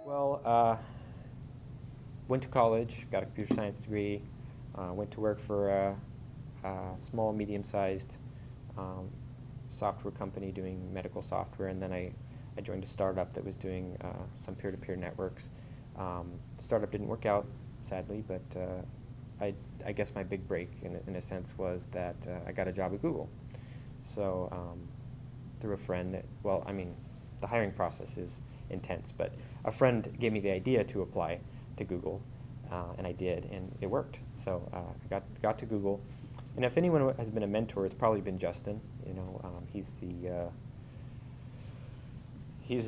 Well, went to college, got a computer science degree, went to work for a small, medium-sized software company doing medical software, and then I joined a startup that was doing some peer-to-peer networks. The startup didn't work out, sadly, but I guess my big break, in a sense, was that I got a job at Google. So through a friend, well, I mean, the hiring process is intense, but a friend gave me the idea to apply to Google, and I did, and it worked. So I got to Google, and if anyone has been a mentor, it's probably been Justin. You know, he's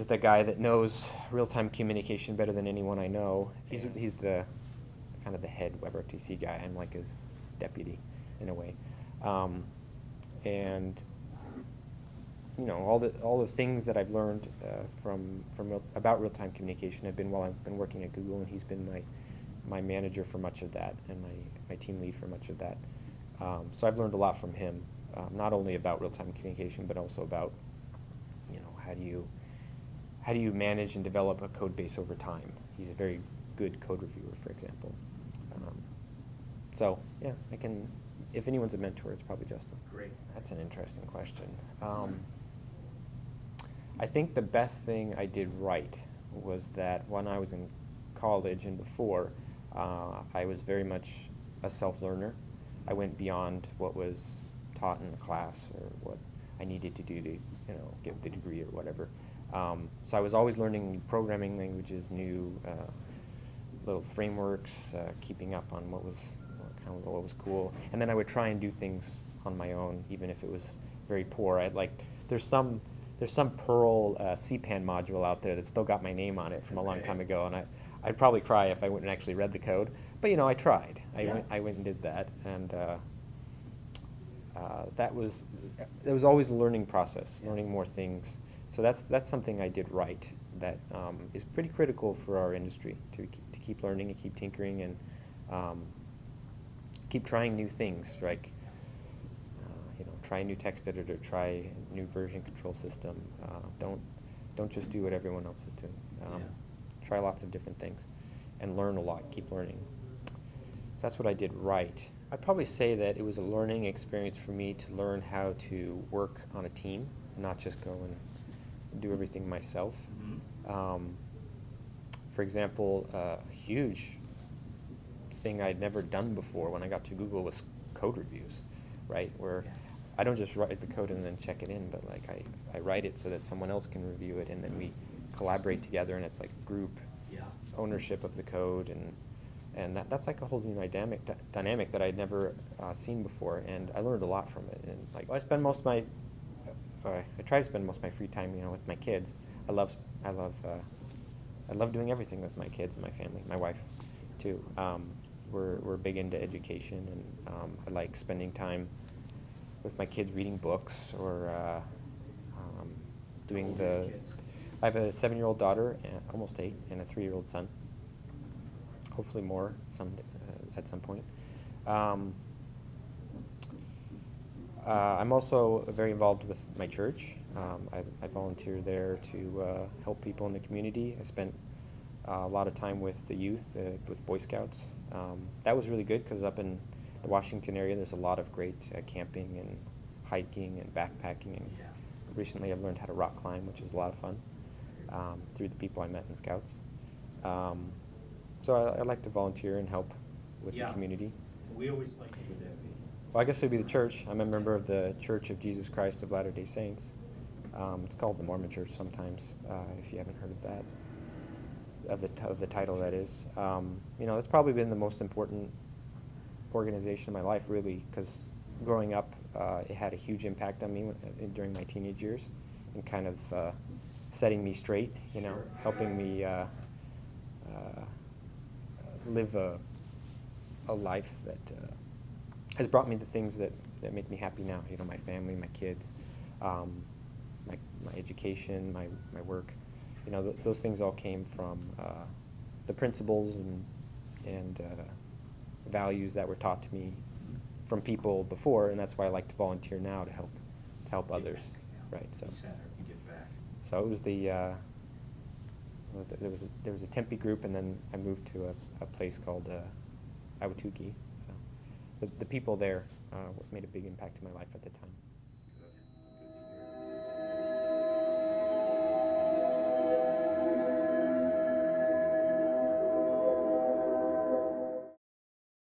the guy that knows real-time communication better than anyone I know. He's the kind of the head WebRTC guy. I'm like his deputy in a way, and you know, all the things that I've learned about real-time communication have been while I've been working at Google, and he's been my manager for much of that, and my team lead for much of that. So I've learned a lot from him, not only about real-time communication, but also about, you know, how do you manage and develop a code base over time. He's a very good code reviewer, for example. So yeah, if anyone's a mentor, it's probably Justin. Great. That's an interesting question. I think the best thing I did right was that when I was in college and before, I was very much a self-learner. I went beyond what was taught in the class or what I needed to do to, you know, get the degree or whatever. So I was always learning new programming languages, new little frameworks, keeping up on what was cool, and then I would try and do things on my own, even if it was very poor. There's some Perl CPAN module out there that's still got my name on it from a long time ago, and I'd probably cry if I went and actually read the code. But you know, I tried. I went and did that, and that was always a learning process, learning more things. So that's something I did right. That is pretty critical for our industry to keep learning and keep tinkering and keep trying new things, like you know, try a new text editor, try a new version control system. Don't just do what everyone else is doing. Try lots of different things and learn a lot. Keep learning. So that's what I did right. I'd probably say that it was a learning experience for me to learn how to work on a team, not just go and do everything myself. Mm-hmm. For example, a huge thing I'd never done before when I got to Google was code reviews, right? Where I don't just write the code and then check it in, but like I write it so that someone else can review it, and then we collaborate together, and it's like group ownership of the code, and that's like a whole new dynamic that I'd never seen before, and I learned a lot from it. And like I try to spend most of my free time, you know, with my kids. I love doing everything with my kids and my family, my wife, too. We're big into education, and I like spending time with my kids reading books or doing the. I have a 7-year-old daughter, almost 8, and a 3-year-old son. Hopefully more at some point. I'm also very involved with my church. I volunteer there to help people in the community. I spent a lot of time with the youth, with Boy Scouts. That was really good because up in the Washington area, there's a lot of great camping and hiking and backpacking. And recently I've learned how to rock climb, which is a lot of fun, through the people I met in Scouts. So I like to volunteer and help with the community. We always like to do that. Well, I guess it would be the church. I'm a member of the Church of Jesus Christ of Latter-day Saints. It's called the Mormon Church sometimes, if you haven't heard of that, of the title, that is. You know, it's probably been the most important organization in my life, really, because growing up, it had a huge impact on me during my teenage years, and kind of setting me straight, you know, helping me live a life that has brought me the things that make me happy now. You know, my family, my kids, my education, my work. You know, those things all came from the principles and values that were taught to me from people before, and that's why I like to volunteer now to help others. Right. So. Center, you give back. So it was the There was a Tempe group, and then I moved to a place called Awatuki. So the people there made a big impact in my life at the time.